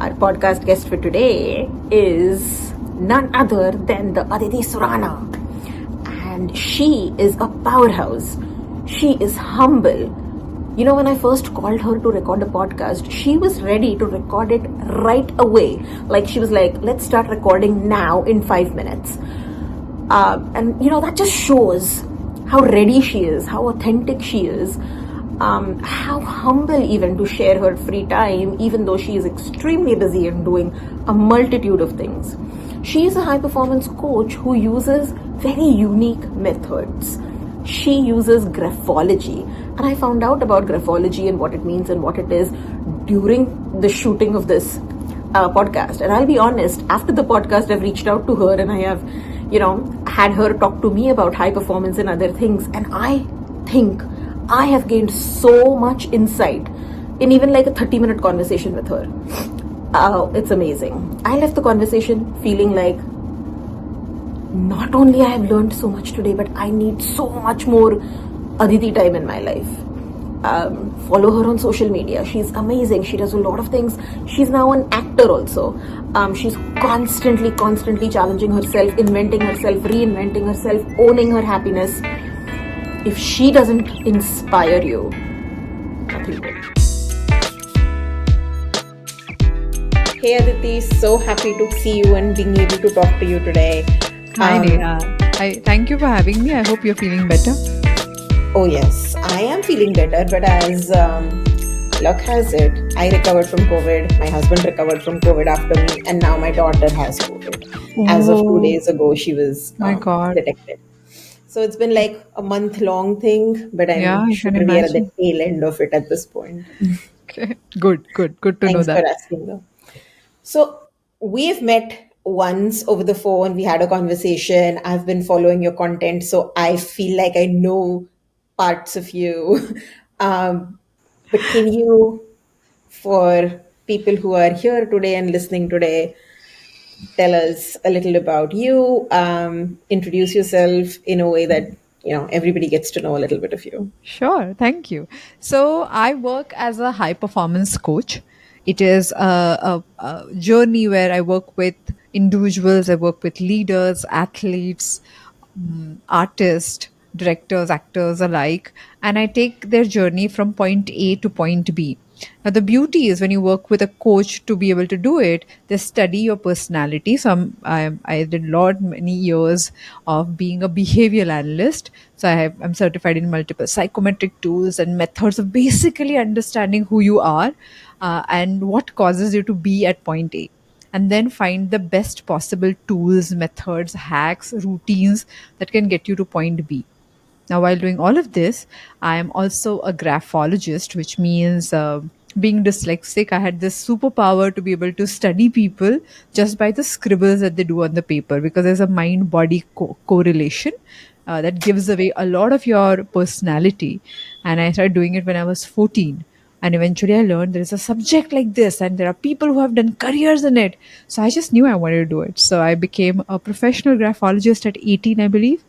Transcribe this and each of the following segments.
Our podcast guest for today is none other than the Aditi Surana. And she is a powerhouse. She is humble. You know, when I first called her to record a podcast, she was ready to record it right away. Like, she was like, let's start recording now in 5 minutes. And, you know, that just shows how ready she is, how authentic she is. How humble even to share her free time, even though she is extremely busy and doing a multitude of things. She is a high performance coach who uses very unique methods. She uses graphology, and I found out about graphology and what it means and what it is during the shooting of this podcast. And I'll be honest, after the podcast, I've reached out to her and I have, had her talk to me about high performance and other things. And I think I have gained so much insight in even like a 30-minute conversation with her. It's amazing. I left the conversation feeling like not only I have learned so much today, but I need so much more Aditi time in my life. Follow her on social media. She's amazing. She does a lot of things. She's now an actor also. She's constantly challenging herself, inventing herself, reinventing herself, owning her happiness. If she doesn't inspire you, nothing will. Hey Aditi, so happy to see you and being able to talk to you today. Hi Neha. Thank you for having me. I hope you're feeling better. Oh yes, I am feeling better, but as luck has it, I recovered from COVID, my husband recovered from COVID after me, and now my daughter has COVID. As of 2 days ago, she was My God. detected. So it's been like a month-long thing, but Yeah, I'm I sure can we are at the imagine. tail end of it at this point. Okay. Good to know Thanks for that. asking, though. So we've met once over the phone. We had a conversation. I've been following your content, so I feel like I know parts of you. But can you, for people who are here today and listening today, tell us a little about you? Introduce yourself in a way that everybody gets to know a little bit of you. Sure, thank you. So I work as a high performance coach. It is a journey where I work with individuals, I work with leaders, athletes, artists, directors, actors alike, and I take their journey from point A to point B. Now, the beauty is when you work with a coach to be able to do it, they study your personality. So, I did many years of being a behavioral analyst. So, I'm certified in multiple psychometric tools and methods of basically understanding who you are and what causes you to be at point A, and then find the best possible tools, methods, hacks, routines that can get you to point B. Now, while doing all of this, I am also a graphologist, which means being dyslexic, I had this superpower to be able to study people just by the scribbles that they do on the paper, because there's a mind body correlation that gives away a lot of your personality. And I started doing it when I was 14. And eventually I learned there is a subject like this, and there are people who have done careers in it. So I just knew I wanted to do it. So I became a professional graphologist at 18, I believe,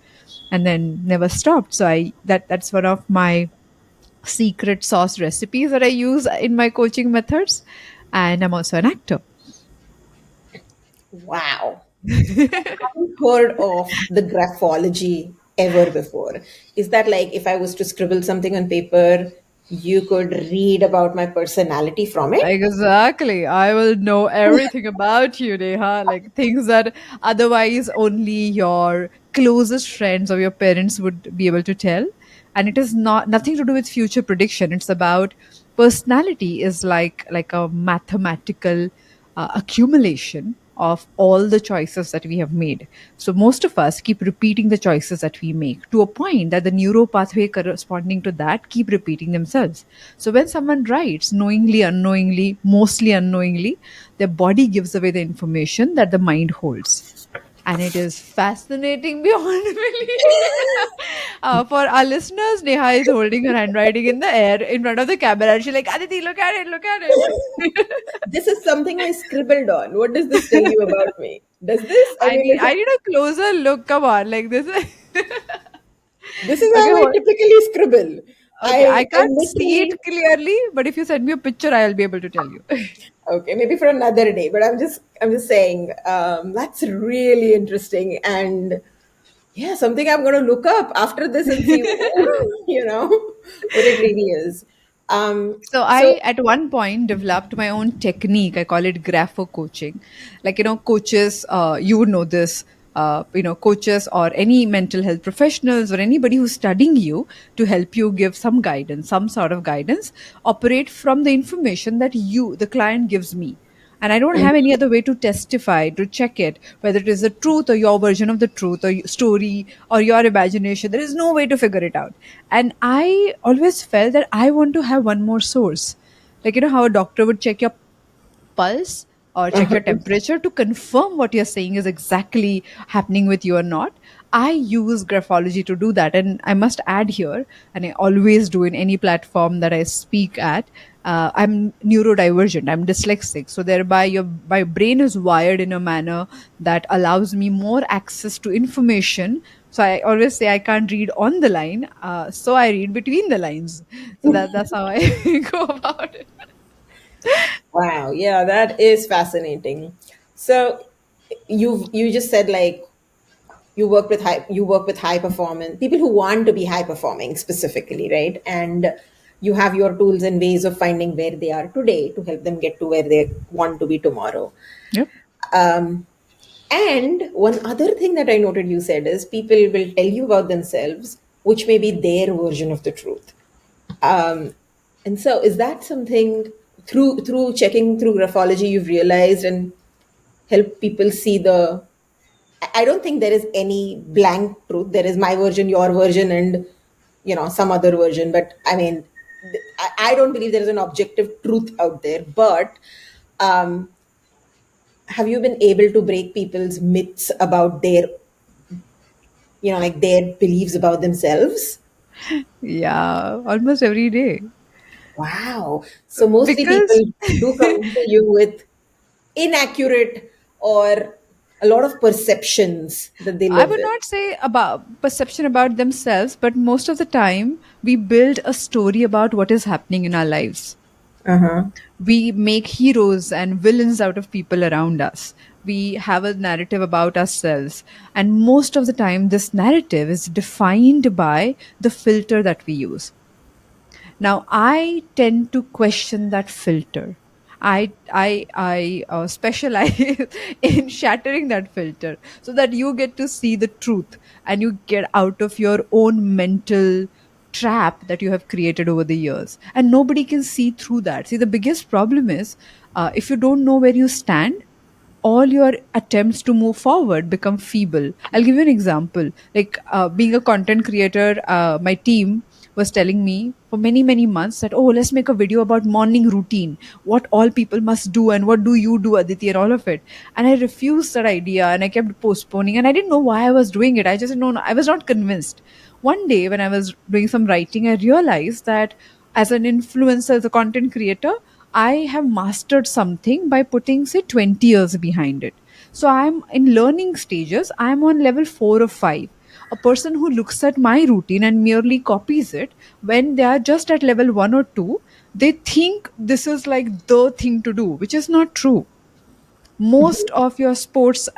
and then never stopped. So that's one of my secret sauce recipes that I use in my coaching methods. And I'm also an actor. Wow. Haven't heard of the graphology ever before. Is that like if I was to scribble something on paper, you could read about my personality from it? Exactly. I will know everything about you, Neha. Like things that otherwise only your closest friends or your parents would be able to tell. And it is not nothing to do with future prediction. It's about personality is like a mathematical accumulation of all the choices that we have made. So most of us keep repeating the choices that we make to a point that the neuro pathway corresponding to that keep repeating themselves. So when someone writes knowingly, unknowingly, mostly unknowingly, their body gives away the information that the mind holds. And it is fascinating beyond belief. For our listeners, Neha is holding her handwriting in the air in front of the camera, and she's like, Aditi, look at it, look at it. This is something I scribbled on. What does this tell you about me? Does this? I mean, I need a closer look. Come on, like this. this is Okay, how I hold. typically scribble. Okay, I I can't see it literally, clearly, but if you send me a picture, I'll be able to tell you. okay, maybe for another day, but I'm just saying, that's really interesting. And yeah, something I'm going to look up after this and see, what it really is. So So, I, at one point, developed my own technique. I call it grapho coaching. Like, coaches, you would know this, coaches or any mental health professionals or anybody who's studying you to help you give some guidance, some sort of guidance, operate from the information that the client gives me. And I don't have any other way to testify, to check it, whether it is the truth or your version of the truth or story or your imagination. There is no way to figure it out. And I always felt that I want to have one more source. Like, how a doctor would check your pulse or check your temperature to confirm what you're saying is exactly happening with you or not. I use graphology to do that. And I must add here, and I always do in any platform that I speak at, I'm neurodivergent, I'm dyslexic. So thereby my brain is wired in a manner that allows me more access to information. So I always say I can't read on the line, so I read between the lines. So that's how I go about it. wow, yeah, that is fascinating. So, you just said, like, you work with high performance people who want to be high performing specifically, right? And you have your tools and ways of finding where they are today to help them get to where they want to be tomorrow. Yep. And one other thing that I noted you said is people will tell you about themselves, which may be their version of the truth. And so, is that something through checking through graphology you've realized and help people see the I don't think there is any blank truth. There is my version, your version, and some other version. But I mean, I don't believe there is an objective truth out there. But um, have you been able to break people's myths about like their beliefs about themselves? Yeah, almost every day. Wow. So mostly Because people do come to you with inaccurate or a lot of perceptions that they I live would with. not say about perception about themselves, but most of the time we build a story about what is happening in our lives. Uh huh. We make heroes and villains out of people around us. We have a narrative about ourselves. And most of the time, this narrative is defined by the filter that we use. Now, I tend to question that filter. I specialize in shattering that filter so that you get to see the truth and you get out of your own mental trap that you have created over the years. And nobody can see through that. See, the biggest problem is if you don't know where you stand, all your attempts to move forward become feeble. I'll give you an example. Like being a content creator, my team was telling me for many, many months that, oh, let's make a video about morning routine, what all people must do, and what do you do, Aditi, and all of it. And I refused that idea and I kept postponing, and I didn't know why I was doing it. I just didn't know, I was not convinced. One day, when I was doing some writing, I realized that as an influencer, as a content creator, I have mastered something by putting, say, 20 years behind it. So I'm in learning stages, I'm on level 4 or 5. A person who looks at my routine and merely copies it, when they are just at level 1 or 2, they think this is like the thing to do, which is not true. Most of your sports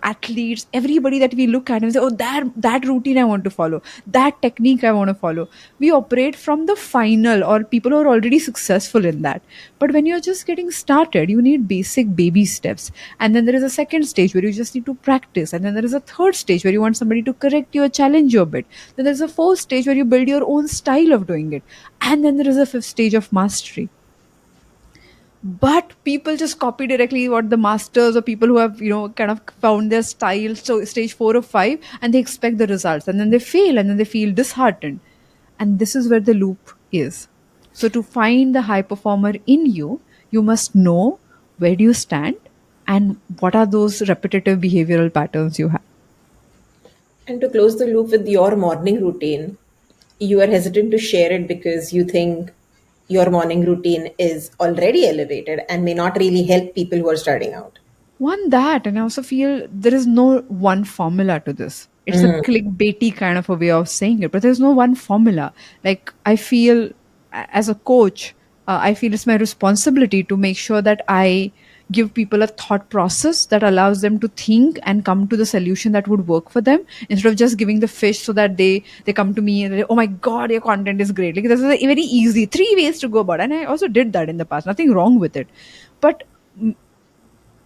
athletes, everybody that we look at and say, oh, that routine I want to follow, that technique I want to follow, we operate from the final, or people who are already successful in that. But when you're just getting started, you need basic baby steps, and then there is a second stage where you just need to practice, and then there is a third stage where you want somebody to correct you or challenge you a bit, then there's a fourth stage where you build your own style of doing it, and then there is a fifth stage of mastery. But people just copy directly what the masters or people who have kind of found their style, so stage 4 or 5, and they expect the results, and then they fail, and then they feel disheartened. And this is where the loop is. So to find the high performer in you, you must know where do you stand and what are those repetitive behavioral patterns you have. And to close the loop with your morning routine, you are hesitant to share it because you think your morning routine is already elevated and may not really help people who are starting out. One that, and I also feel there is no one formula to this. It's a clickbaity kind of a way of saying it, but there's no one formula. Like I feel as a coach, I feel it's my responsibility to make sure that I give people a thought process that allows them to think and come to the solution that would work for them, instead of just giving the fish so that they come to me and they, oh my god, your content is great. Like this is a very easy 3 ways to go about it. And I also did that in the past. Nothing wrong with it, but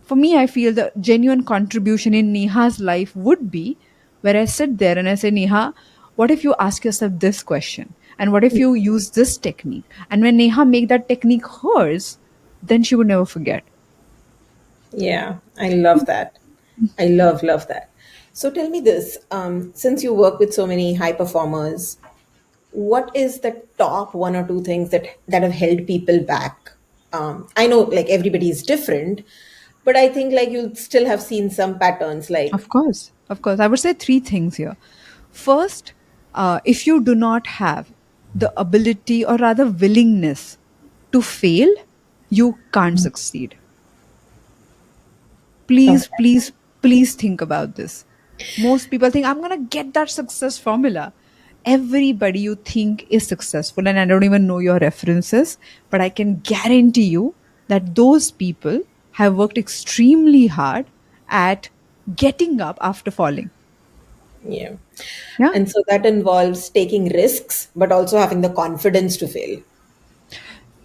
for me, I feel the genuine contribution in Neha's life would be where I sit there and I say, Neha, what if you ask yourself this question? And what if you use this technique? And when Neha make that technique hers, then she would never forget. Yeah, I love that. I love that. So tell me this, since you work with so many high performers, what is the top one or two things that have held people back? I know like everybody is different, but I think like you still have seen some patterns like. Of course. Of course. I would say three things here. First, if you do not have the ability or rather willingness to fail, you can't succeed. Please, Okay. please, please think about this. Most people think, I'm going to get that success formula. Everybody you think is successful, and I don't even know your references, but I can guarantee you that those people have worked extremely hard at getting up after falling. Yeah. Yeah. And so that involves taking risks, but also having the confidence to fail.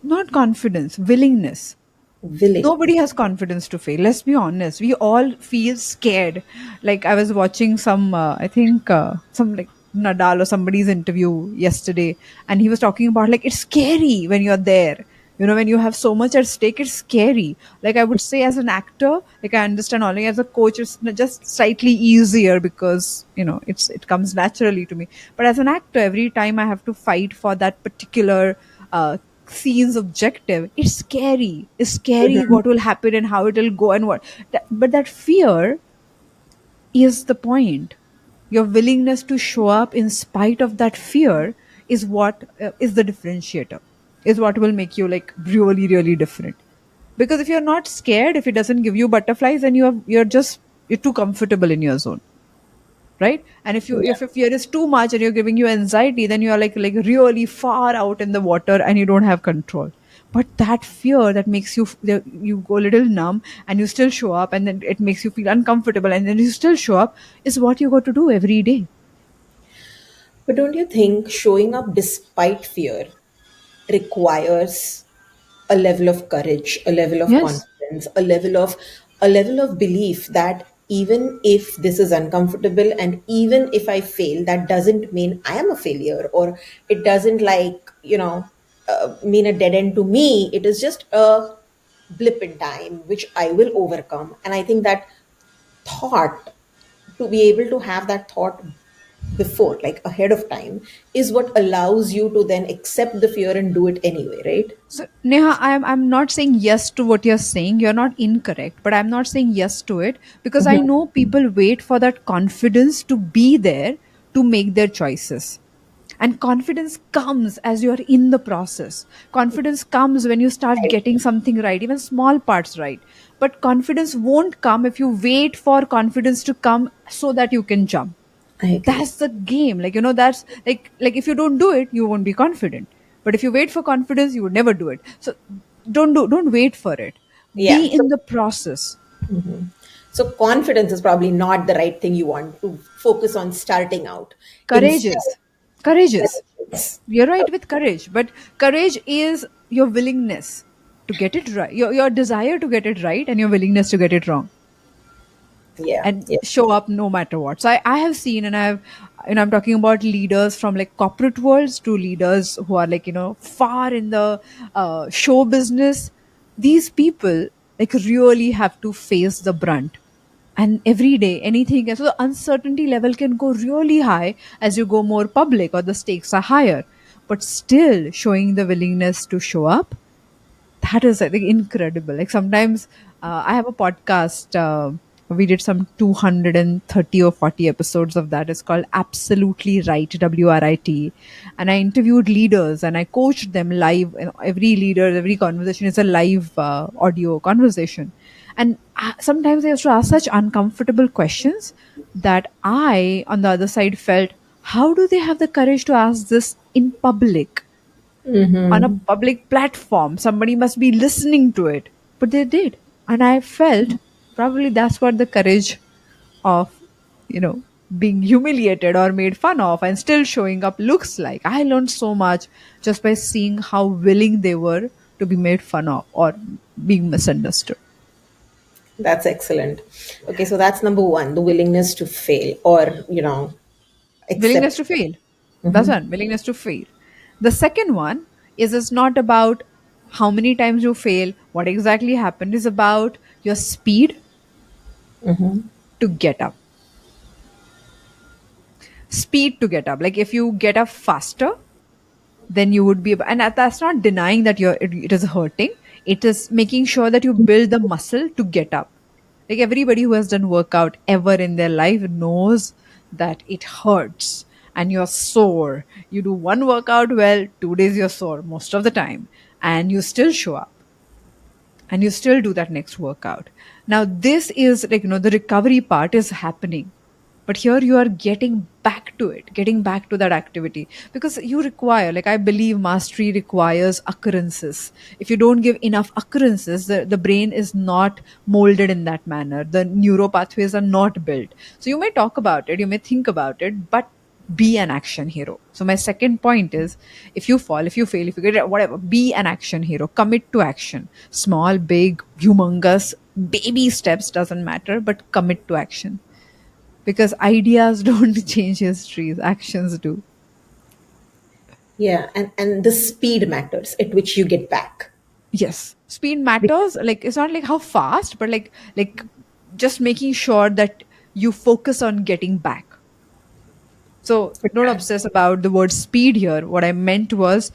Not confidence, willingness. Willing. Nobody has confidence to fail. Let's be honest. We all feel scared. Like I was watching some, I think some like Nadal or somebody's interview yesterday, and he was talking about like it's scary when you're there. You know, when you have so much at stake, it's scary. Like I would say, as an actor, like I understand only as a coach, it's just slightly easier because it comes naturally to me. But as an actor, every time I have to fight for that particular scene's objective, it's scary. It's scary what will happen and how it will go and what. But that fear is the point. Your willingness to show up in spite of that fear is what is the differentiator, is what will make you like really really different. Because if you're not scared, if it doesn't give you butterflies, then you're too comfortable in your zone, right? And if Yeah. your fear is too much and you're giving you anxiety, then you are like really far out in the water and you don't have control. But that fear that makes you go a little numb and you still show up, and then it makes you feel uncomfortable and then you still show up, is what you got to do every day. But don't you think showing up despite fear requires a level of courage, a level of Yes. confidence, a level of belief that even if this is uncomfortable and even if I fail, that doesn't mean I am a failure, or it doesn't mean a dead end to me. It is just a blip in time which I will overcome. And I think that thought, to be able to have that thought before, like ahead of time, is what allows you to then accept the fear and do it anyway, right? So Neha, I'm not saying yes to what you're saying. You're not incorrect, but I'm not saying yes to it because I know people wait for that confidence to be there to make their choices. And confidence comes as you're in the process. Confidence comes when you start I, getting something right, even small parts right. But confidence won't come if you wait for confidence to come so that you can jump. I agree. That's the game. That's like if you don't do it, you won't be confident. But if you wait for confidence, you would never do it. So don't wait for it. Be Yeah. in the process. So confidence is probably not the right thing you want to focus on starting out. Instead, Courageous. Courageous. it's- You're right with courage, but courage is your willingness to get it right, your desire to get it right, and your willingness to get it wrong, yeah, and yeah. show up no matter what. So I have seen, and I'm talking about leaders from like corporate worlds to leaders who are like far in the show business. These people like really have to face the brunt, and every day anything. So the uncertainty level can go really high as you go more public or the stakes are higher, but still showing the willingness to show up, that is I think incredible. Like sometimes I have a podcast We did some 230 or 40 episodes of that. It's called Absolutely Right, WRIT. And I interviewed leaders and I coached them live. Every leader, every conversation is a live audio conversation. And sometimes I used to ask such uncomfortable questions that I, on the other side, felt, how do they have the courage to ask this in public? On a public platform. Somebody must be listening to it. But they did. And I felt probably that's what the courage of, you know, being humiliated or made fun of and still showing up looks like. I learned so much just by seeing how willing they were to be made fun of or being misunderstood. That's excellent. Okay, so that's number one, the willingness to fail or, Willingness accept. to fail. That's one, willingness to fail. The second one is it's not about how many times you fail, what exactly happened, is about your speed to get up. Speed to get up. Like if you get up faster, then you would be, and that's not denying that it is hurting. It is making sure that you build the muscle to get up. Like everybody who has done workout ever in their life knows that it hurts and you're sore. You do one workout well, 2 days you're sore most of the time, and you still show up and you still do that next workout. Now, this is like, the recovery part is happening. But here you are getting back to it, getting back to that activity because you require, like, I believe mastery requires occurrences. If you don't give enough occurrences, the brain is not molded in that manner. The neuro pathways are not built. So you may talk about it, you may think about it, but be an action hero. So my second point is, if you fall, if you fail, if you get it, whatever, be an action hero. Commit to action. Small, big, humongous, baby steps doesn't matter, but commit to action. Because ideas don't change histories, actions do. Yeah, and the speed matters at which you get back. Yes. Speed matters. Like it's not like how fast, but like just making sure that you focus on getting back. So don't obsess about the word speed here. What I meant was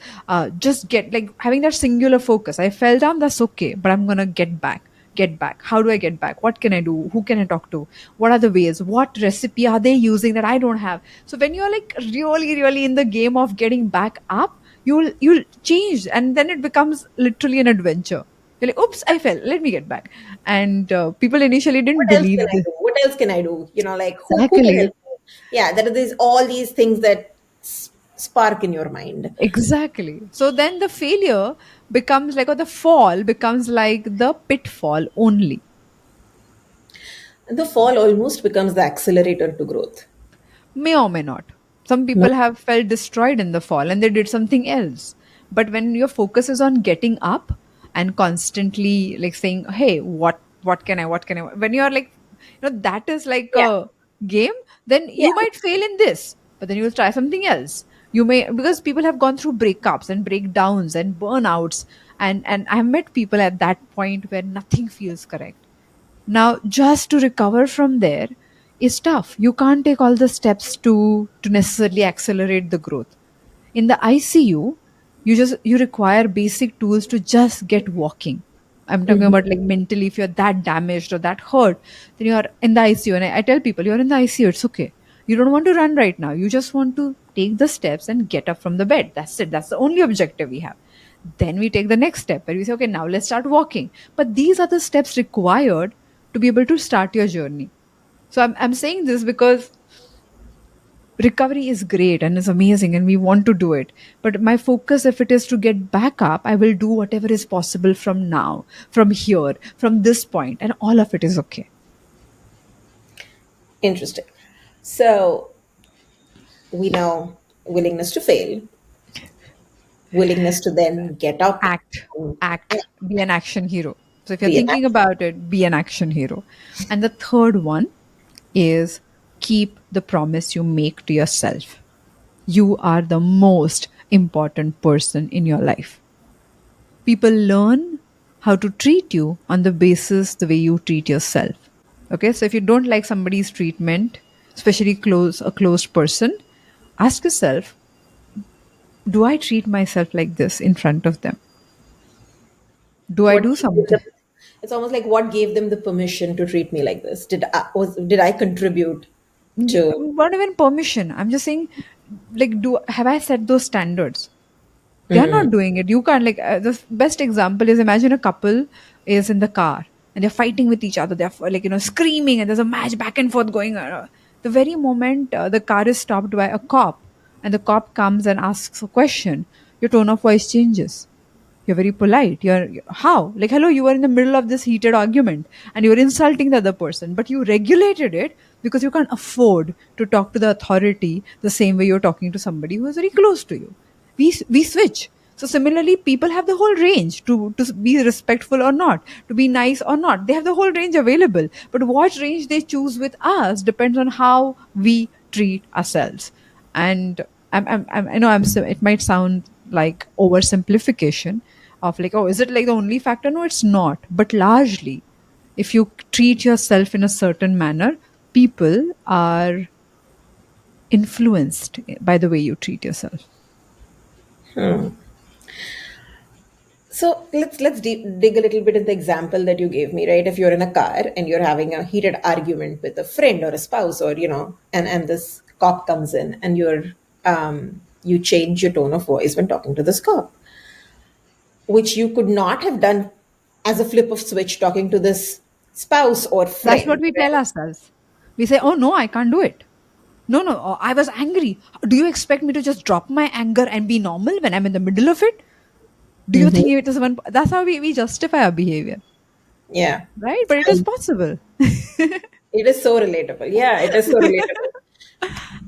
just get like having that singular focus. I fell down, that's okay, but I'm gonna get back. Get back. How do I get back? What can I do? Who can I talk to? What are the ways? What recipe are they using that I don't have? So when you're like really, really in the game of getting back up, you'll change, and then it becomes literally an adventure. You're like, oops, I fell. Let me get back. And people initially didn't What else can believe I this. do? What else can I do? Like who can help Exactly. me? Yeah, there are these all these things that spark in your mind. Exactly. So then the failure becomes like, or the fall becomes like the pitfall only. The fall almost becomes the accelerator to growth. May or may not. Some No. people have felt destroyed in the fall and they did something else. But when your focus is on getting up and constantly like saying, hey, what can I, when you're like, that is like Yeah. a game, then Yeah. you might fail in this, but then you'll try something else. You may, because people have gone through breakups and breakdowns and burnouts. And I've met people at that point where nothing feels correct. Now, just to recover from there is tough. You can't take all the steps to necessarily accelerate the growth. In the ICU, you require basic tools to just get walking. I'm talking about like mentally, if you're that damaged or that hurt, then you're in the ICU. And I tell people, you're in the ICU, it's okay. You don't want to run right now. You just want to take the steps and get up from the bed. That's it. That's the only objective we have. Then we take the next step where we say, okay, now let's start walking. But these are the steps required to be able to start your journey. So I'm saying this because recovery is great and is amazing and we want to do it. But my focus, if it is to get back up, I will do whatever is possible from now, from here, from this point, and all of it is okay. Interesting. So we know willingness to fail, willingness to then get up Act, and act, be an action hero. So if you're be an thinking about it, be an action hero. And the third one is keep the promise you make to yourself. You are the most important person in your life. People learn how to treat you on the basis the way you treat yourself. Okay, so if you don't like somebody's treatment, especially a closed person, ask yourself, do I treat myself like this in front of them? Do I what do if something? It's almost like, what gave them the permission to treat me like this? Did I contribute to? Not even permission. I'm just saying, like, do have I set those standards? They're not Mm, doing it. You can't, like, the best example is, imagine a couple is in the car and they're fighting with each other. They're like, screaming, and there's a match back and forth going on. The very moment the car is stopped by a cop and the cop comes and asks a question, your tone of voice changes. You're very polite. How? Like, hello, you were in the middle of this heated argument and you were insulting the other person, but you regulated it because you can't afford to talk to the authority the same way you're talking to somebody who is very close to you. We switch. So similarly, people have the whole range to be respectful or not, to be nice or not. They have the whole range available. But what range they choose with us depends on how we treat ourselves. And I know it might sound like oversimplification of, like, oh, is it like the only factor? No, it's not. But largely, if you treat yourself in a certain manner, people are influenced by the way you treat yourself. So let's dig a little bit in the example that you gave me, right? If you're in a car and you're having a heated argument with a friend or a spouse, or and this cop comes in, and you change your tone of voice when talking to this cop, which you could not have done as a flip of switch talking to this spouse or That's what friend, we tell right? ourselves. We say, oh no, I can't do it. No, no, oh, I was angry. Do you expect me to just drop my anger and be normal when I'm in the middle of it? Do you think Mhm. it is one? That's how we justify our behavior, Yeah. right? But it is possible. It is so relatable. Yeah, it is so relatable.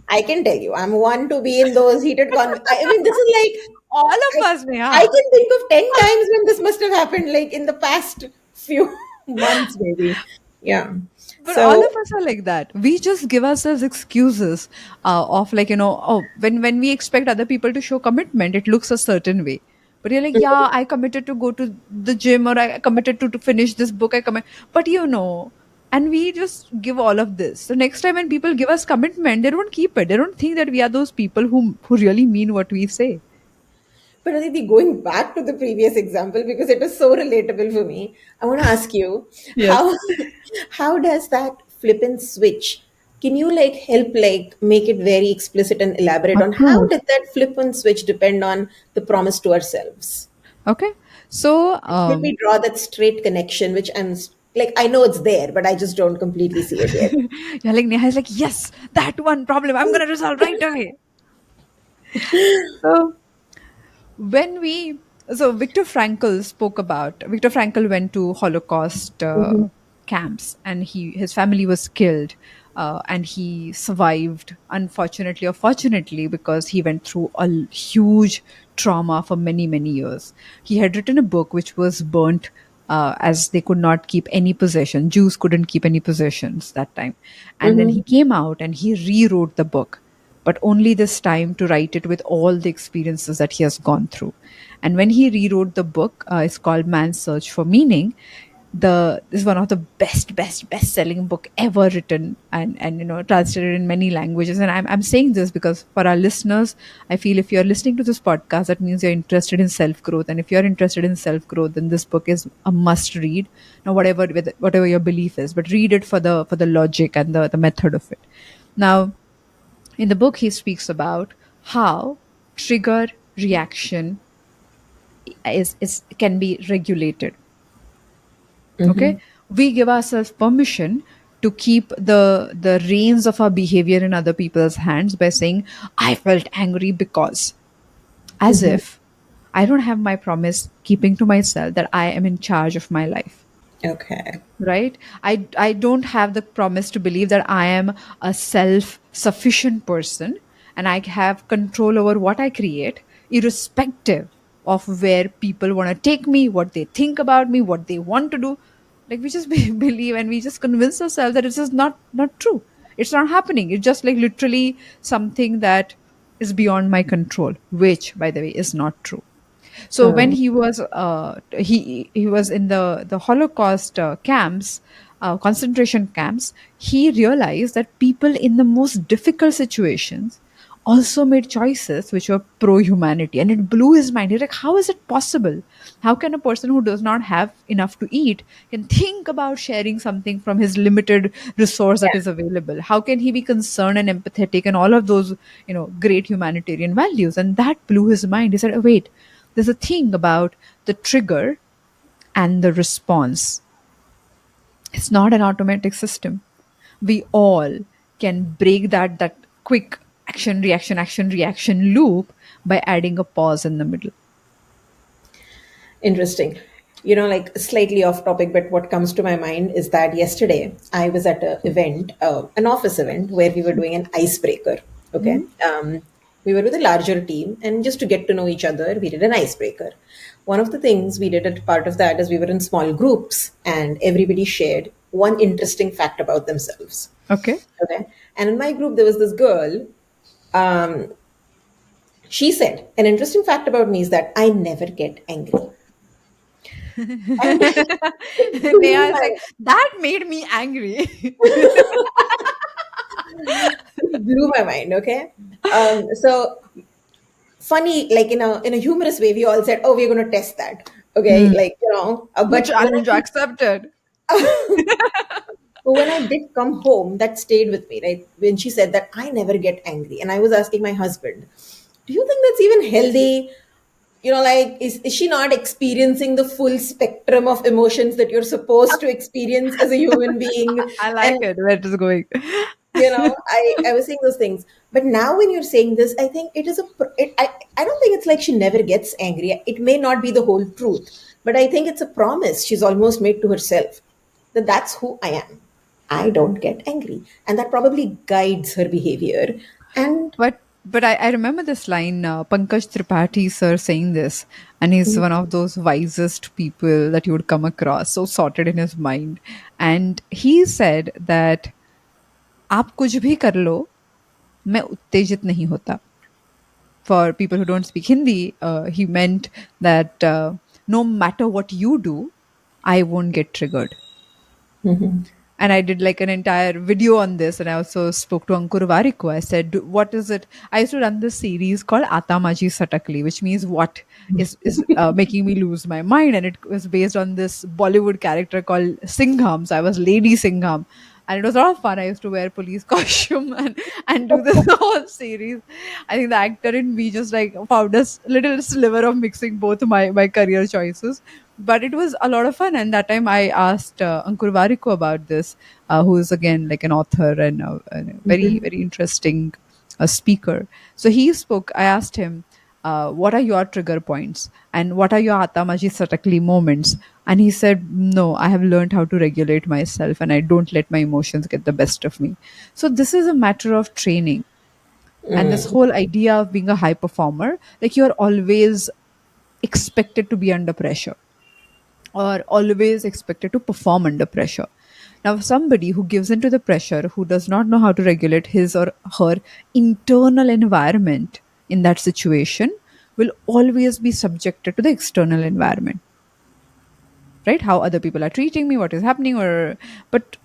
I can tell you, I'm one to be in those heated I mean, this is like, All of I, us, I Neha. can think of 10 times when this must have happened, like in the past few months, maybe. Yeah. But all of So, us are like that. We just give ourselves excuses of, like, oh, when we expect other people to show commitment, it looks a certain way. But you're like, yeah, I committed to go to the gym, or I committed to finish this book. But and we just give all of this. So next time when people give us commitment, they don't keep it. They don't think that we are those people who really mean what we say. but Aditi, going back to the previous example, because it is so relatable for me, I want to ask you, Yes. how how does that flip and switch? Can you like help like make it very explicit and elaborate Of on how course. did that flip and switch depend on the promise to ourselves? Okay. So, Help me draw that straight connection, which like, I know it's there, but I just don't completely see it yet. you're like, Neha is like, yes, that one problem I'm going to resolve right away. So, when we so Viktor Frankl went to Holocaust Mhm. camps, and his family was killed, and he survived, unfortunately or fortunately, because he went through a huge trauma for many years. He had written a book which was burnt, as they could not keep any possession. Jews couldn't keep any possessions that time. And then he Mhm. came out and he rewrote the book, but only this time to write it with all the experiences that he has gone through. And when he rewrote the book, it's called Man's Search for Meaning. This is one of the best selling book ever written, and translated in many languages. And I'm saying this because for our listeners, I feel if you're listening to this podcast, that means you're interested in self growth. And if you're interested in self growth, then this book is a must read. Now, whatever your belief is, but read it for the logic and the method of it. Now, in the book, he speaks about how trigger reaction is can be regulated. Okay, Mhm. we give ourselves permission to keep the reins of our behavior in other people's hands by saying, I felt angry because, as Mhm. if I don't have my promise keeping to myself that I am in charge of my life. Okay. Right, I don't have the promise to believe that I am a self sufficient person, and I have control over what I create, irrespective of where people want to take me, what they think about me, what they want to do. Like, we just believe, and we just convince ourselves that it is not true. It's not happening. It's just, like, literally something that is beyond my control, which, by the way, is not true. So when Oh. he was in the Holocaust camps, concentration camps, he realized that people in the most difficult situations also made choices which were pro humanity. And it blew his mind. He's like, how is it possible? How can a person who does not have enough to eat can think about sharing something from his limited resource that is available? How can he be concerned and empathetic and all of those, great humanitarian values? And that blew his mind. He said, oh, wait, there's a thing about the trigger and the response. It's not an automatic system. We all can break that quick action reaction loop by adding a pause in the middle. Interesting. Like slightly off topic, but what comes to my mind is that yesterday I was at an event, an office event, where we were doing an icebreaker. Okay. We were with a larger team, and just to get to know each other, we did an icebreaker. One of the things we did as part of that is we were in small groups, and everybody shared one interesting fact about themselves. Okay. Okay. And in my group, there was this girl. Um, she said, an interesting fact about me is that I never get angry. And it blew Neha is my, like, that made me angry. it blew my mind. Okay. So funny, like in a humorous way, we all said, "Oh, we're going to test that." Okay, Hmm. like but when Challenge accepted. I did come home, that stayed with me. Right, when she said that I never get angry, and I was asking my husband, "Do you think that's even healthy?" Like, is she not experiencing the full spectrum of emotions that you're supposed to experience as a human being? I like And it where it is going. I was saying those things, but now when you're saying this, I think it is I don't think it's like she never gets angry. It may not be the whole truth, but I think it's a promise she's almost made to herself, that that's who I am. I don't get angry, and that probably guides her behavior. And But I remember this line, Pankaj Tripathi sir saying this, and he's one of those wisest people that you would come across, so sorted in his mind. And he said that आप कुछ भी कर लो, मैं उत्तेजित नहीं होता. For people who don't speak Hindi, he meant that no matter what you do, I won't get triggered. And I did like an entire video on this, and I also spoke to Ankur Warikoo. I said, "What is it?" I used to run this series called Atamaji Satakli, which means what is making me lose my mind, and it was based on this Bollywood character called Singham. So I was Lady Singham, and it was a lot of fun. I used to wear police costume and do this whole series. I think the actor in me just like found a little sliver of mixing both my career choices. But it was a lot of fun, and that time I asked Ankur Warikoo about this, who is again like an author and a very very interesting speaker. So he spoke. I asked him, "What are your trigger points, and what are your Atamaji Satakli moments?" And he said, "No, I have learned how to regulate myself, and I don't let my emotions get the best of me." So this is a matter of training, and this whole idea of being a high performer, like you are always expected to be under pressure or always expected to perform under pressure. Now, somebody who gives into the pressure, who does not know how to regulate his or her internal environment in that situation, will always be subjected to the external environment, right? How other people are treating me, what is happening, or but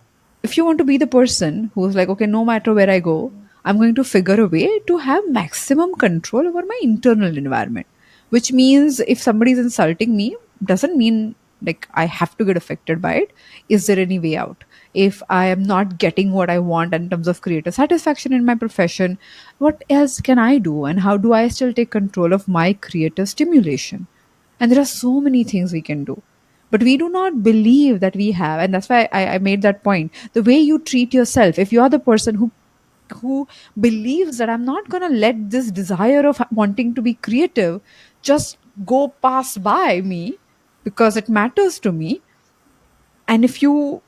if you want to be the person who's like, okay, no matter where I go, I'm going to figure a way to have maximum control over my internal environment, which means if somebody is insulting me, doesn't mean like I have to get affected by it. Is there any way out? If I am not getting what I want in terms of creative satisfaction in my profession, what else can I do, and how do I still take control of my creative stimulation? And there are so many things we can do, but we do not believe that we have. And that's why I made that point. The way you treat yourself, if you are the person who believes that I'm not going to let this desire of wanting to be creative just go pass by me because it matters to me, and if you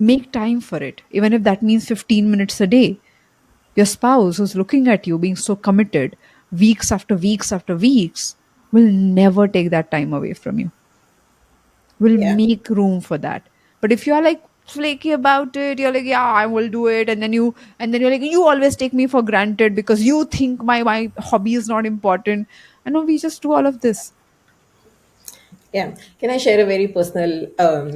make time for it, even if that means 15 minutes a day, your spouse who's looking at you being so committed weeks after weeks after weeks will never take that time away from you, will yeah. make room for that. But if you are like flaky about it, you're like, yeah, I will do it, and then you're like, you always take me for granted because you think my hobby is not important. I know we just do all of this. Yeah. Can I share a very personal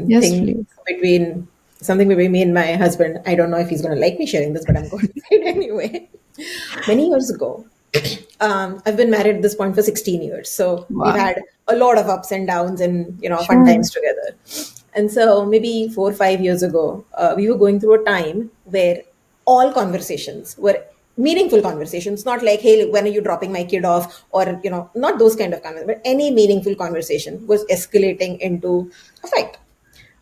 Yes, thing please. between something between me and my husband? I don't know if he's going to like me sharing this, but I'm going to say it anyway. Many years ago, I've been married at this point for 16 years. So we've Wow. had a lot of ups and downs and, fun Sure. times together. And so maybe 4 or 5 years ago, we were going through a time where all conversations were meaningful conversations, not like, hey, when are you dropping my kid off? Or, not those kind of conversations, but any meaningful conversation was escalating into a fight.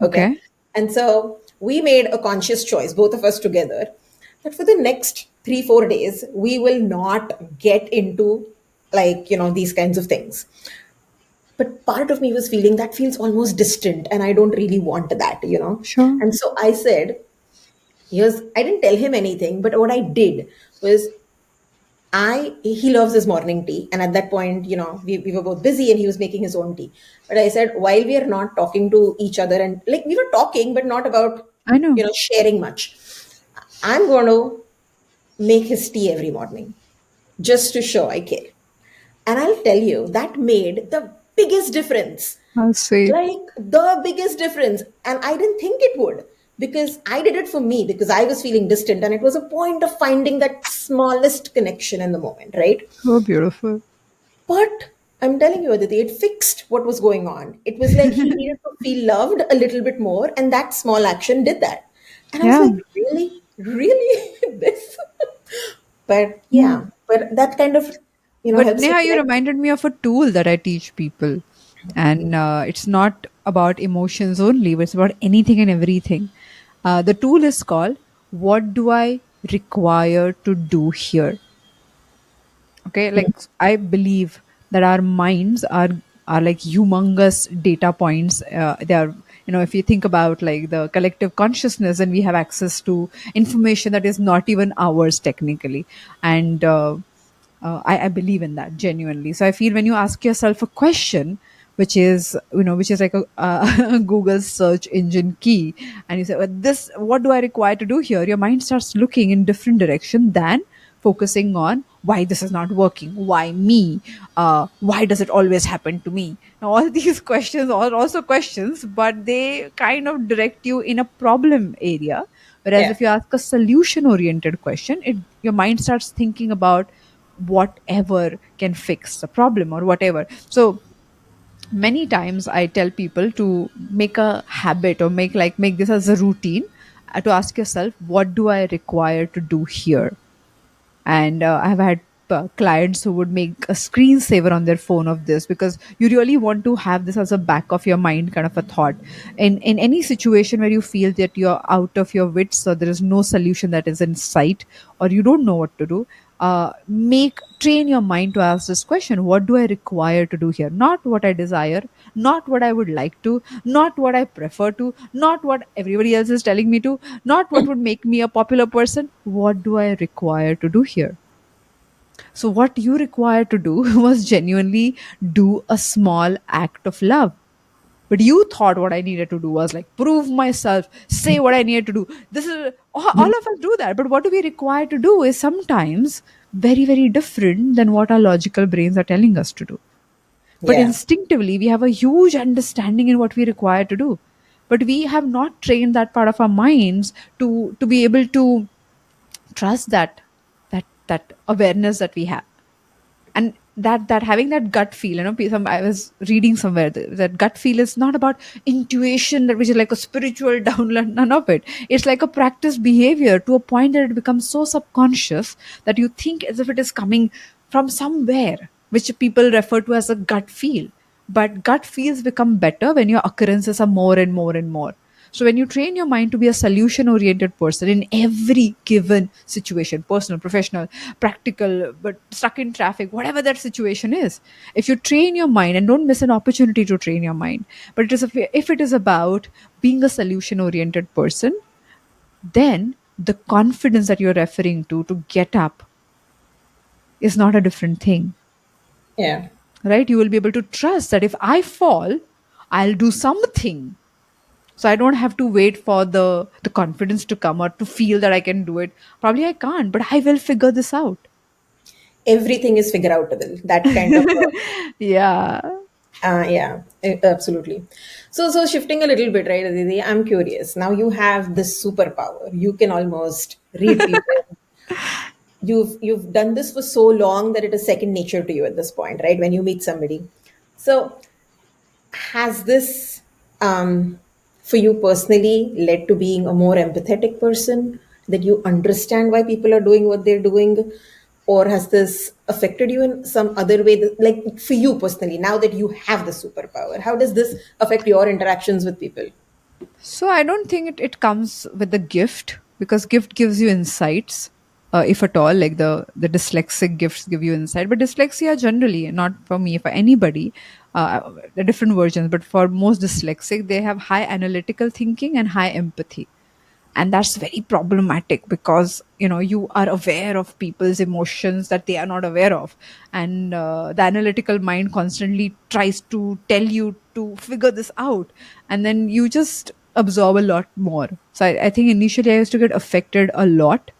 Okay. Okay. And so we made a conscious choice, both of us together, that for the next 3, 4 days, we will not get into like, these kinds of things. But part of me was feeling that feels almost distant and I don't really want that. Sure. And so I said, I didn't tell him anything, but what I did was he loves his morning tea. And at that point, we were both busy and he was making his own tea. But I said, while we are not talking to each other and like we were talking, but not about, I know. sharing much, I'm going to make his tea every morning just to show I care. And I'll tell you, that made the biggest difference. How sweet. Like the biggest difference. And I didn't think it would because I did it for me because I was feeling distant. And it was a point of finding that smallest connection in the moment, right? So beautiful. But I'm telling you, Aditi, it fixed what was going on. It was like he needed to feel loved a little bit more. And that small action did that. And I was Yeah. like, really? Really? This? But Yeah. yeah, but that kind of, But helps you Neha, you connect. reminded me of a tool that I teach people. And it's not about emotions only, but it's about anything and everything. The tool is called What Do I Require to Do Here? Okay, like I believe that our minds are like humongous data points. They are, if you think about like the collective consciousness, and we have access to information that is not even ours technically. And I believe in that genuinely. So I feel when you ask yourself a question, which is like a, a Google search engine key, and you say, well, this, what do I require to do here? Your mind starts looking in different direction than focusing on why this is not working, why me, why does it always happen to me. Now all these questions are also questions, but they kind of direct you in a problem area. Whereas Yeah. if you ask a solution oriented question, your mind starts thinking about whatever can fix the problem or whatever. So many times I tell people to make a habit, or make this as a routine, to ask yourself, what do I require to do here? And I've had clients who would make a screensaver on their phone of this, because you really want to have this as a back of your mind kind of a thought in any situation where you feel that you're out of your wits, or there is no solution that is in sight, or you don't know what to do. Make Train your mind to ask this question: what do I require to do here? Not what I desire, not what I would like to, not what I prefer to, not what everybody else is telling me to, not what would make me a popular person. What do I require to do here? So, what you require to do was genuinely do a small act of love. But you thought what I needed to do was like prove myself, say what I needed to do. This is all of us do that. But what do we require to do is sometimes very, very different than what our logical brains are telling us to do. But Yeah. instinctively, we have a huge understanding in what we require to do. But we have not trained that part of our minds to be able to trust that awareness that we have. And that having that gut feel, I was reading somewhere that gut feel is not about intuition, that which is like a spiritual download. None of it. It's like a practiced behavior to a point that it becomes so subconscious that you think as if it is coming from somewhere, which people refer to as a gut feel. But gut feels become better when your occurrences are more and more and more. So when you train your mind to be a solution oriented person in every given situation, personal, professional, practical, but stuck in traffic, whatever that situation is, if you train your mind, and don't miss an opportunity to train your mind, but if it is about being a solution oriented person, then the confidence that you're referring to get up is not a different thing, Yeah. right? You will be able to trust that if I fall, I'll do something. So I don't have to wait for the confidence to come, or to feel that I can do it. Probably I can't, but I will figure this out. Everything is figure outable. That kind of Yeah. yeah, absolutely. So shifting a little bit, right, Aditi? I'm curious. Now you have this superpower. You can almost read people. you've done this for so long that it is second nature to you at this point, right? When you meet somebody. So has this, for you personally, led to being a more empathetic person, that you understand why people are doing what they're doing? Or has this affected you in some other way, like for you personally, now that you have the superpower, how does this affect your interactions with people? So I don't think it comes with the gift, because gift gives you insights, if at all. Like the dyslexic gifts give you insight, but dyslexia generally, not for me, for anybody, the different versions. But for most dyslexic, they have high analytical thinking and high empathy, and that's very problematic, because you are aware of people's emotions that they are not aware of, and the analytical mind constantly tries to tell you to figure this out, and then you just absorb a lot more. So I think initially I used to get affected a lot,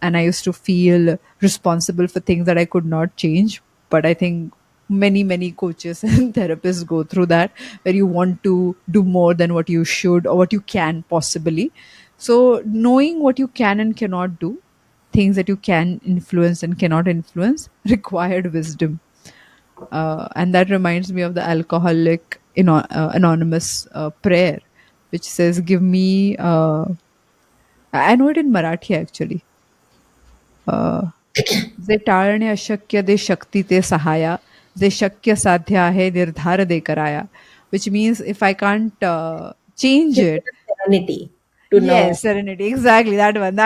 and I used to feel responsible for things that I could not change. But I think many coaches and therapists go through that, where you want to do more than what you should or what you can possibly. So knowing what you can and cannot do, things that you can influence and cannot influence, required wisdom. And that reminds me of the alcoholic anonymous prayer, which says, "Give me." I know it in Marathi actually. जे टाळणे अशक्य दे शक्ती ते सहाया, जे शक्य साध्य आहे निर्धार दे कराया, which means if I can't change Give me it. the serenity to know. Yes, serenity. Exactly. That one.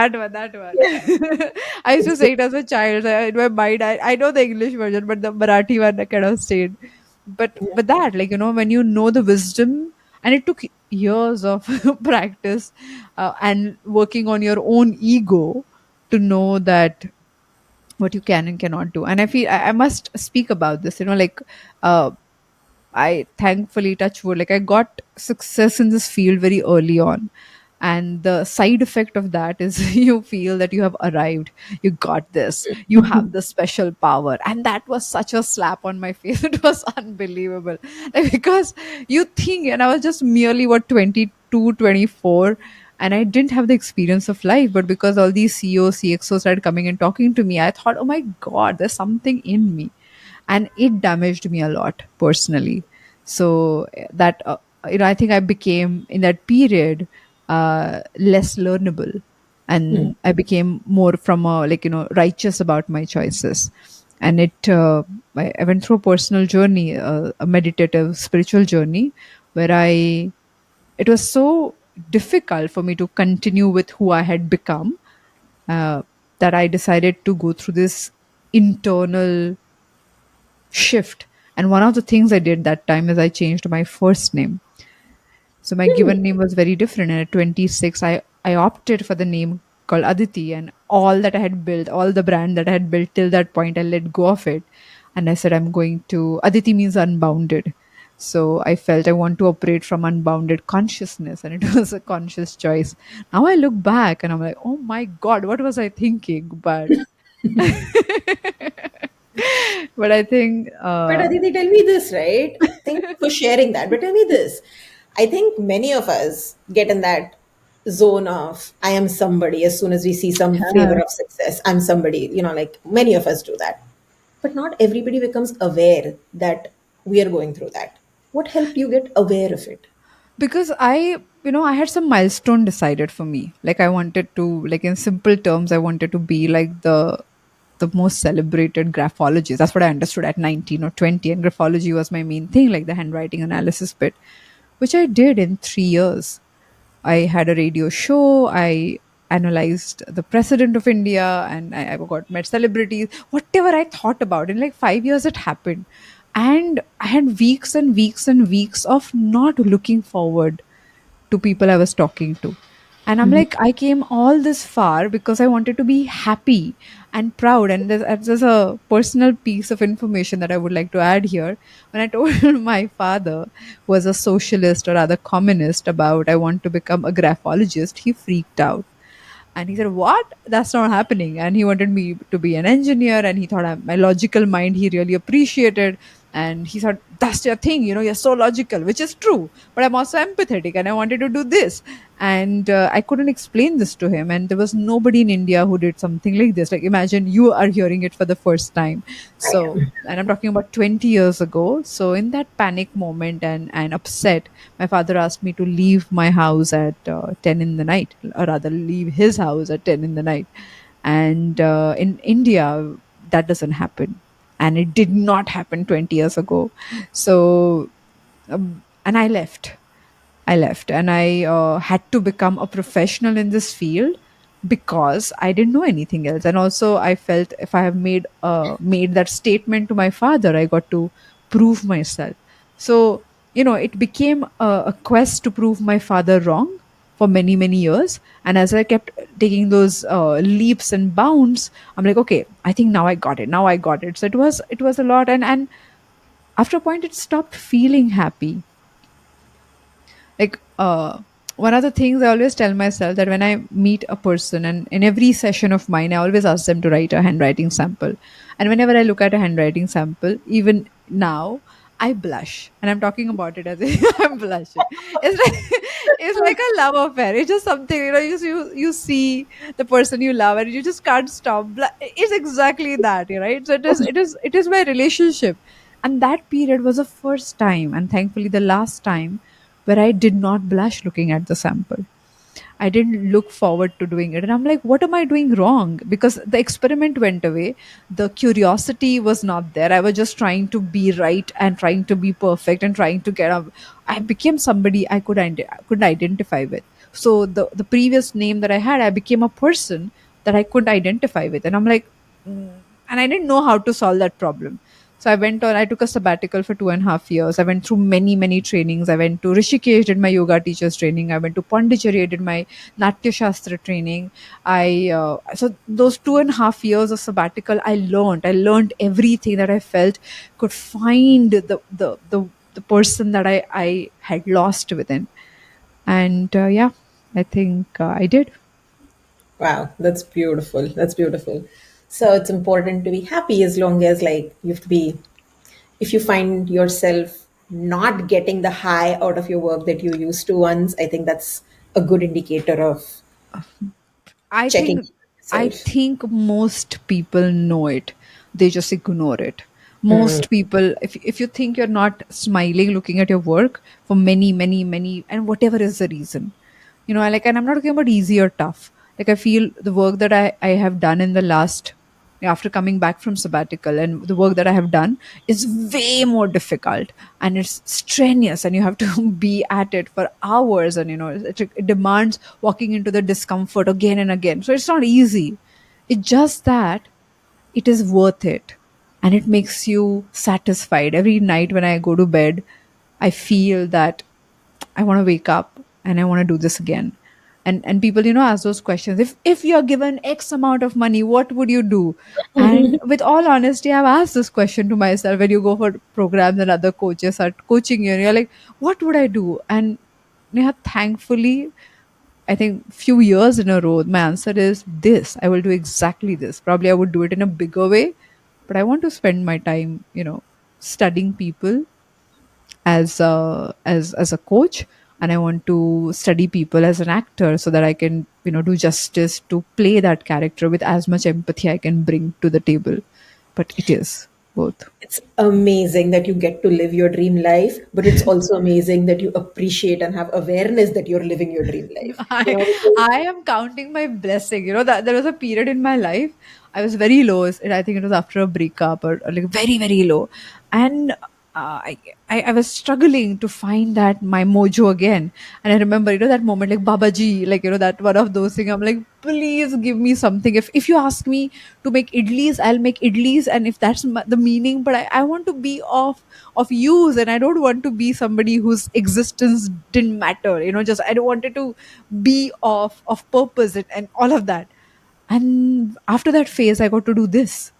I used to say it as a child. In my mind, I know the English version, but the Marathi one I kind of stayed. But that, like, when you know the wisdom, and it took years of practice, and working on your own ego to know that what you can and cannot do. And I feel I must speak about this, like, uh, I thankfully, touch wood, like I got success in this field very early on. And the side effect of that is you feel that you have arrived, you got this, you have the special power. And that was such a slap on my face. It was unbelievable. Like, because you think, and I was just merely, what, 22, 24, and I didn't have the experience of life. But because all these CEOs, CXOs started coming and talking to me, I thought, oh my God, there's something in me, and it damaged me a lot personally. So that I think I became, in that period, less learnable, and I became more from a, like, righteous about my choices. And I went through a personal journey, a meditative spiritual journey, where I it was so difficult for me to continue with who I had become, uh, that I decided to go through this internal shift. And one of the things I did that time is I changed my first name. So my given name was very different. And at 26, I opted for the name called Aditi, and all that I had built, all the brand that I had built till that point, I let go of it. And I said, I'm going to, Aditi means unbounded. So I felt I want to operate from unbounded consciousness, and it was a conscious choice. Now I look back and I'm like, oh my God, what was I thinking? But, but I think, But Aditi, tell me this, right? Thank you for sharing that. But tell me this. I think many of us get in that zone of I am somebody as soon as we see some flavor of success. I'm somebody, like many of us do that. But not everybody becomes aware that we are going through that. What helped you get aware of it? because I had some milestone decided for me. Like, I wanted to, like, in simple terms, I wanted to be like the most celebrated graphologist. That's what I understood at 19 or 20, and graphology was my main thing, like the handwriting analysis bit, which I did in 3 years. I had a radio show. I analyzed the president of India, and I got met celebrities. Whatever I thought about in like 5 years, it happened. And I had weeks and weeks and weeks of not looking forward to people I was talking to. And I'm like, I came all this far because I wanted to be happy and proud. And there's a personal piece of information that I would like to add here. When I told my father, who was a socialist or rather communist, about I want to become a graphologist, he freaked out. And he said, "What? That's not happening." And he wanted me to be an engineer, and he thought my logical mind he really appreciated. And he thought, that's your thing, you're so logical, which is true. But I'm also empathetic and I wanted to do this. And I couldn't explain this to him. And there was nobody in India who did something like this. Like, imagine you are hearing it for the first time. I So, am. and I'm talking about 20 years ago. So, in that panic moment and upset, my father asked me to leave my house at 10 in the night, or rather, leave his house at 10 in the night. And in India, that doesn't happen. And it did not happen 20 years ago. So, and I left and I had to become a professional in this field because I didn't know anything else. And also, I felt if I have made that statement to my father, I got to prove myself. So, it became a quest to prove my father wrong for many, many years. And as I kept taking those leaps and bounds, I'm like, okay, I think now I got it. Now I got it. So it was a lot. And after a point, it stopped feeling happy. Like, one of the things I always tell myself, that when I meet a person, and in every session of mine, I always ask them to write a handwriting sample. And whenever I look at a handwriting sample, even now, I blush. And I'm talking about it as if I'm blushing. It's like it's like a love affair. It's just something, you see the person you love and you just can't stop. It's exactly that, right? So it is my relationship. And that period was the first time, and thankfully the last time, where I did not blush looking at the sample. I didn't look forward to doing it. And I'm like, what am I doing wrong? Because the experiment went away. The curiosity was not there. I was just trying to be right and trying to be perfect and trying to get up. I became somebody I could identify with. So the previous name that I had, I became a person that I couldn't identify with. And I'm like, and I didn't know how to solve that problem. So I took a sabbatical for 2.5 years. I went through many, many trainings. I went to Rishikesh, did my yoga teachers training. I went to Pondicherry, I did my Natya Shastra training. So those 2.5 years of sabbatical, I learned everything that I felt could find the person that I had lost within. And yeah, I think I did. Wow, that's beautiful. That's beautiful. So it's important to be happy as long as, like, you have to be, if you find yourself not getting the high out of your work that you used to once, I think that's a good indicator of I checking think I yourself. think most people know it. They just ignore it. Most people, if you think you're not smiling looking at your work for many, many, many, and whatever is the reason, and I'm not talking about easy or tough. Like, I feel the work that I have done in the last, after coming back from sabbatical, and the work that I have done is way more difficult, and it's strenuous, and you have to be at it for hours, and it demands walking into the discomfort again and again. So it's not easy. It's just that it is worth it, and it makes you satisfied every night. When I go to bed, I feel that I want to wake up and I want to do this again. And people, ask those questions. If you're given X amount of money, what would you do? And with all honesty, I've asked this question to myself when you go for programs and other coaches are coaching you, and you're like, what would I do? And thankfully, I think few years in a row, my answer is this. I will do exactly this. Probably I would do it in a bigger way, but I want to spend my time, studying people as a coach, and I want to study people as an actor so that I can do justice to play that character with as much empathy I can bring to the table. But it is both. It's amazing that you get to live your dream life, but it's also amazing that you appreciate and have awareness that you're living your dream life. You I know, because I am counting my blessing. That there was a period in my life I was very low. I think it was after a breakup, or like very, very low, and I was struggling to find that my mojo again. And I remember that moment, like Babaji, like that one of those things. I'm like, please give me something. If you ask me to make idlis, I'll make idlis, and if that's the meaning. But I want to be of use, and I don't want to be somebody whose existence didn't matter. Just I don't want it to be of purpose, and all of that. And after that phase, I got to do this.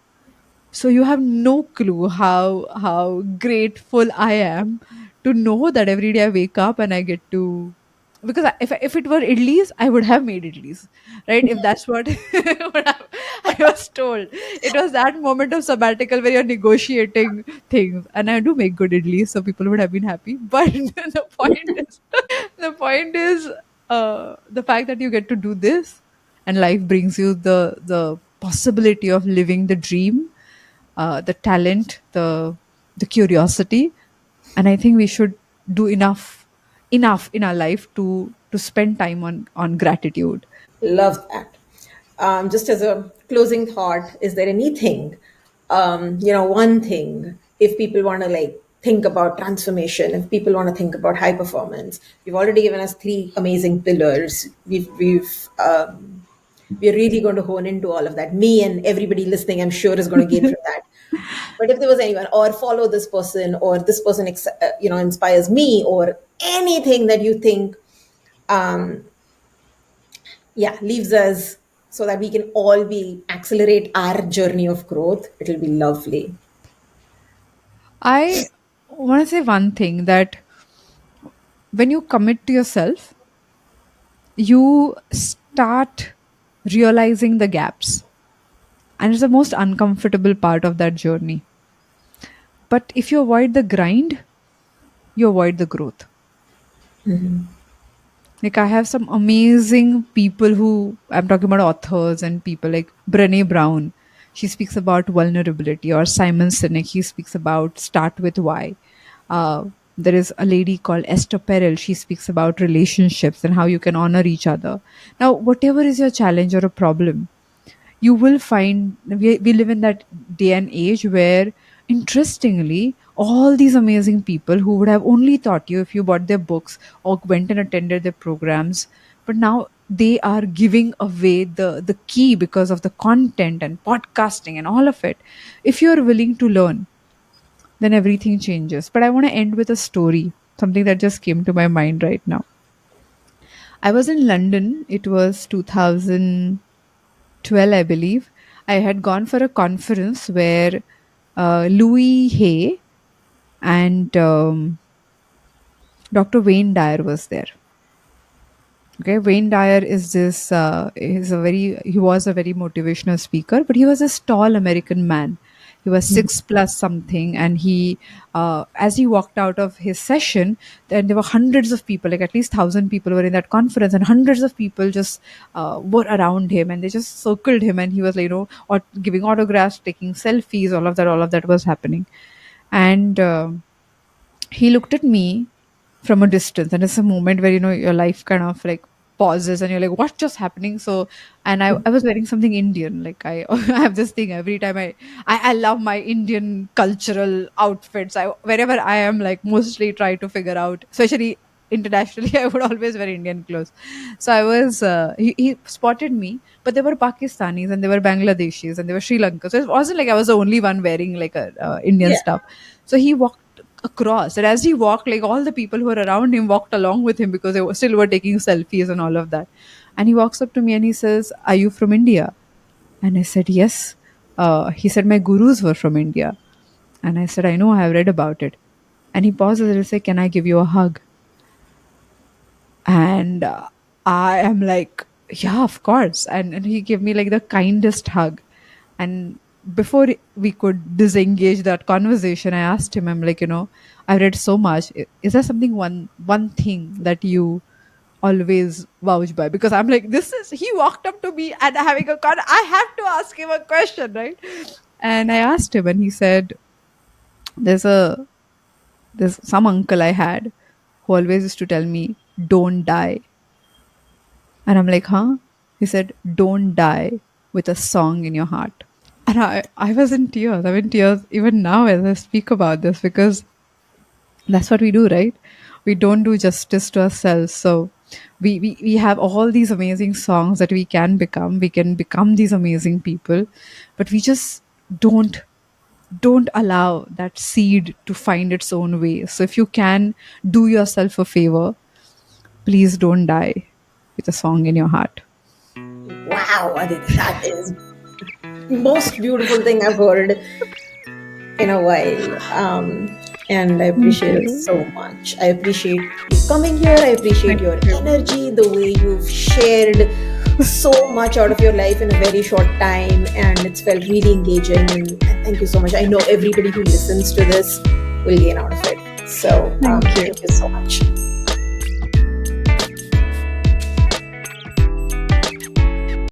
So you have no clue how grateful I am to know that every day I wake up and I get to because if it were idlis, I would have made idlis, right? If that's what I was told. It was that moment of sabbatical where you're negotiating things, and I do make good idlis, so people would have been happy. But the point is the fact that you get to do this, and life brings you the possibility of living the dream, the talent, the curiosity, and I think we should do enough in our life to spend time on gratitude. Love that. Just as a closing thought, is there anything, one thing, if people want to like think about transformation, if people want to think about high performance, you've already given us three amazing pillars. We're really going to hone into all of that. Me and everybody listening, I'm sure, is going to gain from that. But if there was anyone, or follow this person, or this person, inspires me, or anything that you think, yeah, leaves us so that we can all be accelerate our journey of growth, it'll be lovely. I want to say one thing, that when you commit to yourself, you start realizing the gaps, and it's the most uncomfortable part of that journey. But if you avoid the grind, you avoid the growth. Like, I have some amazing people who, I'm talking about authors and people like Brené Brown. She speaks about vulnerability, or Simon Sinek. He speaks about start with why. There is a lady called Esther Perel. She speaks about relationships and how you can honor each other. Now, whatever is your challenge or a problem, you will find we live in that day and age where, interestingly, all these amazing people who would have only taught you if you bought their books or went and attended their programs, but now they are giving away the key because of the content and podcasting and all of it. If you're willing to learn, then everything changes. But I want to end with a story, something that just came to my mind right now. I was in London. It was 2012, I believe. I had gone for a conference where Louis Hay and Dr. Wayne Dyer was there. Okay, Wayne Dyer is this. He was a very motivational speaker, but he was this tall American man. He was 6 plus something, and as he walked out of his session, then there were hundreds of people, like at least 1,000 people were in that conference, and hundreds of people just were around him, and they just circled him, and he was like, or giving autographs, taking selfies, all of that was happening, and he looked at me from a distance, and it's a moment where your life kind of like pauses and you're like, what's just happening? So, and I was wearing something Indian, like I I have this thing every time I love my Indian cultural outfits. Wherever I am, like, mostly try to figure out, especially internationally, I would always wear Indian clothes. So I was he spotted me, but there were Pakistanis and there were Bangladeshis and there were Sri Lankans, so it wasn't like I was the only one wearing like a Indian Yeah. stuff. So he walked across, and as he walked, like, all the people who were around him walked along with him because still were taking selfies and all of that. And he walks up to me and he says, are you from India? And I said, yes. He said, my gurus were from India. And I said, I know, I have read about it. And he pauses and he said, can I give you a hug? And I am like, yeah, of course. And he gave me like the kindest hug. And before we could disengage that conversation, I asked him, I'm like, I've read so much. Is there something, one thing that you always vouch by? Because I'm like, he walked up to me and having I have to ask him a question, right? And I asked him, and he said, there's a there's some uncle I had who always used to tell me, don't die. And I'm like, huh? He said, don't die with a song in your heart. And I was in tears. I'm in tears even now as I speak about this, because that's what we do, right? We don't do justice to ourselves. So we have all these amazing songs that we can become. We can become these amazing people, but we just don't allow that seed to find its own way. So if you can do yourself a favor, please don't die with a song in your heart. Wow, Aditi, that is most beautiful thing I've heard in a while. And I Thank appreciate it you. so much. I appreciate you coming here. I appreciate Thank your you. energy, the way you've shared so much out of your life in a very short time, and it's felt really engaging. And thank you so much. I know everybody who listens to this will gain out of it. So Thank you. thank you so much.